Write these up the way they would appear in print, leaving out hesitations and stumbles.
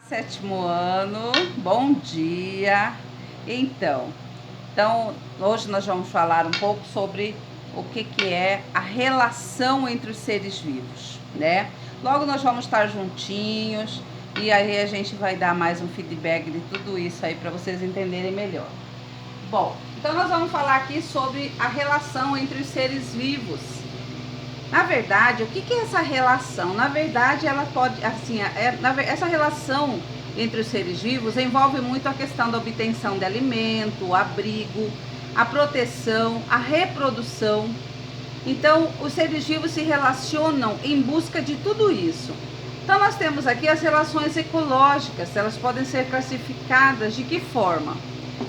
Sétimo ano, bom dia. Então, hoje nós vamos falar um pouco sobre o que é a relação entre os seres vivos, né? Logo nós vamos estar juntinhos e aí a gente vai dar mais um feedback de tudo isso aí para vocês entenderem melhor. Bom, então nós vamos falar aqui sobre a relação entre os seres vivos. Na verdade, o que é essa relação? Na verdade, ela pode, assim, essa relação entre os seres vivos envolve muito a questão da obtenção de alimento, o abrigo, a proteção, a reprodução. Então, os seres vivos se relacionam em busca de tudo isso. Então, nós temos aqui as relações ecológicas. Elas podem ser classificadas de que forma?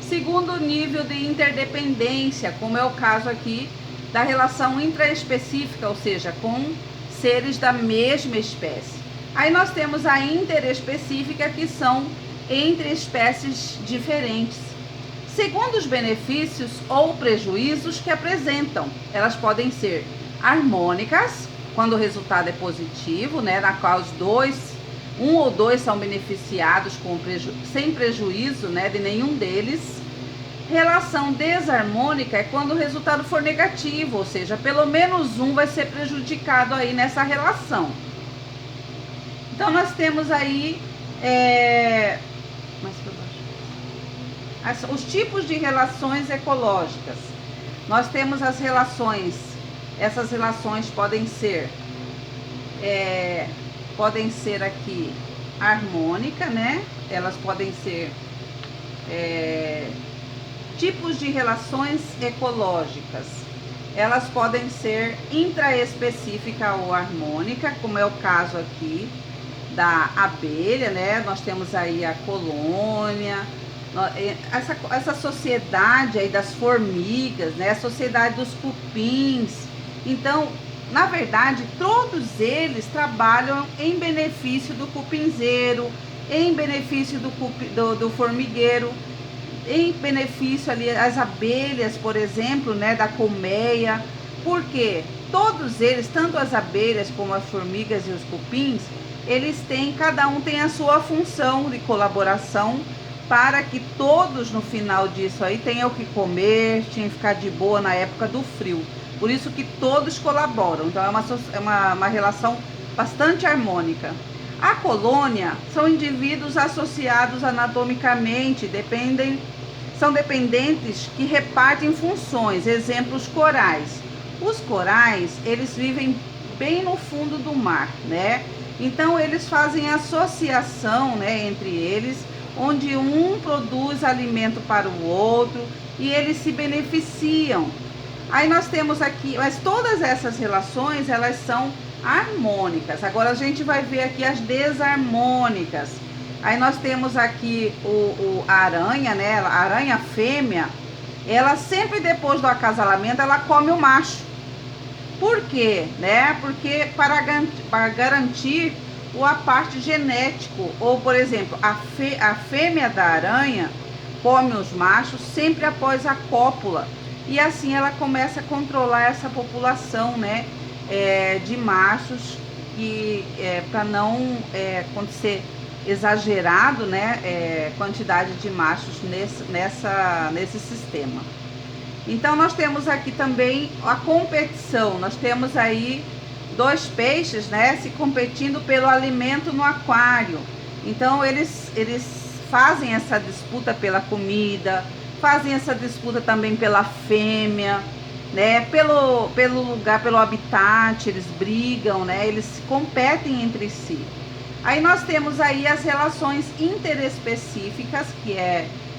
Segundo o nível de interdependência, como é o caso aqui da relação intraespecífica, ou seja, com seres da mesma espécie. Aí nós temos a interespecífica, que são entre espécies diferentes. Segundo os benefícios ou prejuízos que apresentam, elas podem ser harmônicas, quando o resultado é positivo, né, na qual um ou dois são beneficiados sem prejuízo, né, de nenhum deles. Relação desarmônica é quando o resultado for negativo, ou seja, pelo menos um vai ser prejudicado aí nessa relação. Então nós temos aí os tipos de relações ecológicas. Nós temos as relações, essas relações podem ser aqui harmônica, né? Elas podem ser tipos de relações ecológicas. Elas podem ser intraespecífica ou harmônica, como é o caso aqui da abelha, né? Nós temos aí a colônia, essa sociedade aí das formigas, né? A sociedade dos cupins. Então, na verdade, todos eles trabalham em benefício do cupinzeiro, em benefício do formigueiro, em benefício ali as abelhas, por exemplo, né, da colmeia, porque todos eles, tanto as abelhas como as formigas e os cupins, cada um tem a sua função de colaboração para que todos no final disso aí tenham o que comer, tinham que ficar de boa na época do frio. Por isso que todos colaboram, então é uma relação bastante harmônica. A colônia são indivíduos associados anatomicamente, são dependentes que repartem funções, exemplos corais. Os corais, eles vivem bem no fundo do mar, né? Então eles fazem associação, né, entre eles, onde um produz alimento para o outro e eles se beneficiam. Aí nós temos aqui, mas todas essas relações, elas são harmônicas. Agora a gente vai ver aqui as desarmônicas. Aí nós temos aqui a aranha, né? A aranha fêmea, ela sempre depois do acasalamento, ela come o macho. Por quê? Né? Porque para garantir a parte genético, ou por exemplo, a fêmea da aranha come os machos sempre após a cópula. E assim ela começa a controlar essa população, né? De machos, para não acontecer exagerado, né, quantidade de machos nesse sistema. Então nós temos aqui também a competição. Nós temos aí dois peixes, né, se competindo pelo alimento no aquário. Então eles fazem essa disputa pela comida, fazem essa disputa também pela fêmea, né, pelo lugar, pelo habitat, eles brigam, né, eles competem entre si. Aí nós temos aí as relações interespecíficas, que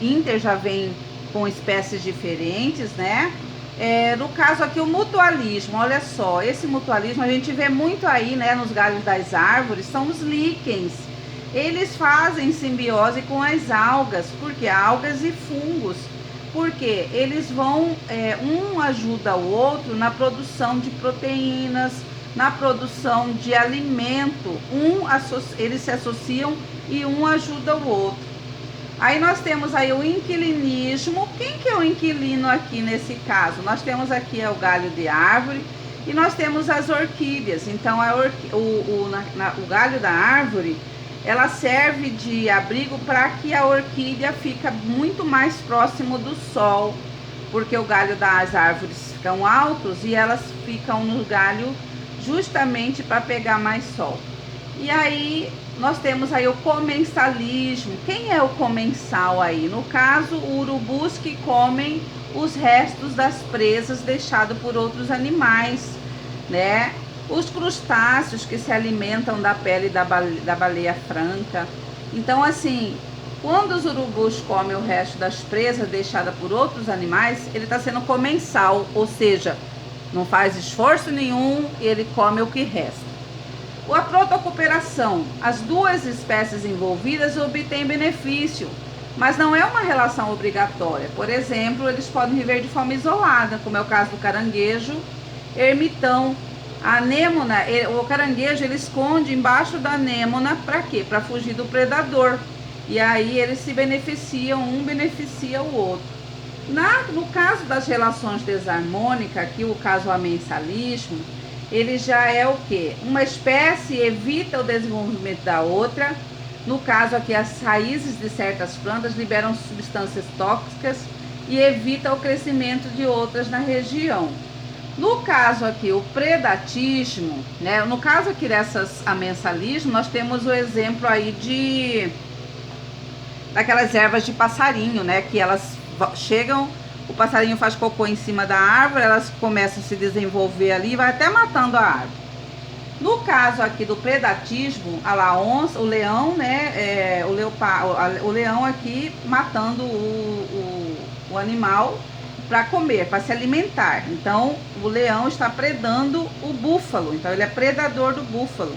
inter já vem com espécies diferentes, né? No caso aqui o mutualismo, olha só, esse mutualismo a gente vê muito aí, né, nos galhos das árvores, são os líquens. Eles fazem simbiose com as algas, porque algas e fungos, porque eles vão, um ajuda o outro na produção de proteínas, na produção de alimento, eles se associam e um ajuda o outro. Aí nós temos aí o inquilinismo. Quem que é o inquilino aqui nesse caso? Nós temos aqui o galho de árvore e nós temos as orquídeas. Então o galho da árvore, ela serve de abrigo para que a orquídea fica muito mais próximo do sol, porque o galho das árvores ficam altos e elas ficam no galho justamente para pegar mais sol. E aí nós temos aí o comensalismo. Quem é o comensal aí? No caso, urubus que comem os restos das presas deixados por outros animais, né? Os crustáceos que se alimentam da pele da baleia franca. Então, assim, quando os urubus comem o resto das presas deixadas por outros animais, ele está sendo comensal, ou seja, não faz esforço nenhum e ele come o que resta. A protocooperação, as duas espécies envolvidas obtêm benefício, mas não é uma relação obrigatória. Por exemplo, eles podem viver de forma isolada, como é o caso do caranguejo ermitão. A anêmona, o caranguejo, ele esconde embaixo da anêmona para quê? Para fugir do predador. E aí eles se beneficiam, um beneficia o outro. No caso das relações desarmônicas, aqui o caso amensalismo, ele já é o quê? Uma espécie evita o desenvolvimento da outra. No caso aqui, as raízes de certas plantas liberam substâncias tóxicas e evita o crescimento de outras na região. No caso aqui, o predatismo, né? No caso aqui dessas amensalismo, nós temos o exemplo aí daquelas ervas de passarinho, né? Que elas chegam, o passarinho faz cocô em cima da árvore, elas começam a se desenvolver ali e vai até matando a árvore. No caso aqui do predatismo, a onça, o leão, né? O leão aqui matando o animal para comer, para se alimentar. Então, o leão está predando o búfalo. Então, ele é predador do búfalo.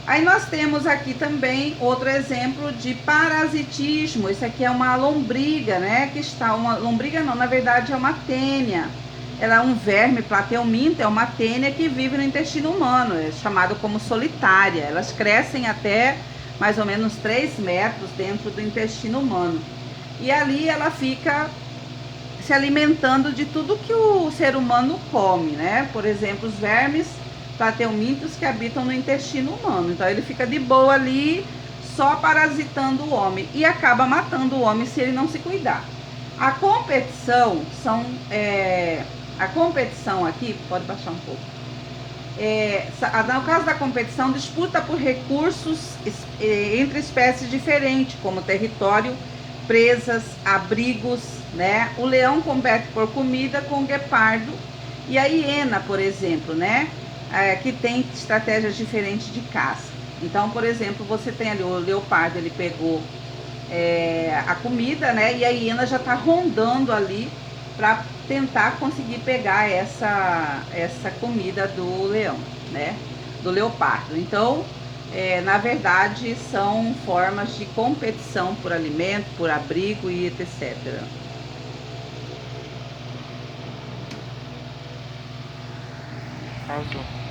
Aí nós temos aqui também outro exemplo de parasitismo. Isso aqui é uma lombriga, né? Uma lombriga não, na verdade é uma tênia. Ela é um verme plateuminto, é uma tênia que vive no intestino humano, é chamado como solitária. Elas crescem até mais ou menos 3 metros dentro do intestino humano. E ali ela fica se alimentando de tudo que o ser humano come, né? Por exemplo, os vermes plateumintos que habitam no intestino humano. Então ele fica de boa ali, só parasitando o homem e acaba matando o homem se ele não se cuidar. A competição aqui, pode baixar um pouco. No caso da competição, disputa por recursos entre espécies diferentes, como território, presas, abrigos, né? O leão compete por comida com o guepardo e a hiena, por exemplo, né? Que tem estratégias diferentes de caça. Então, por exemplo, você tem ali o leopardo, ele pegou a comida, né? E a hiena já está rondando ali para tentar conseguir pegar essa comida do leão, né? Do leopardo. Então, na verdade, são formas de competição por alimento, por abrigo e etc. Arrasou.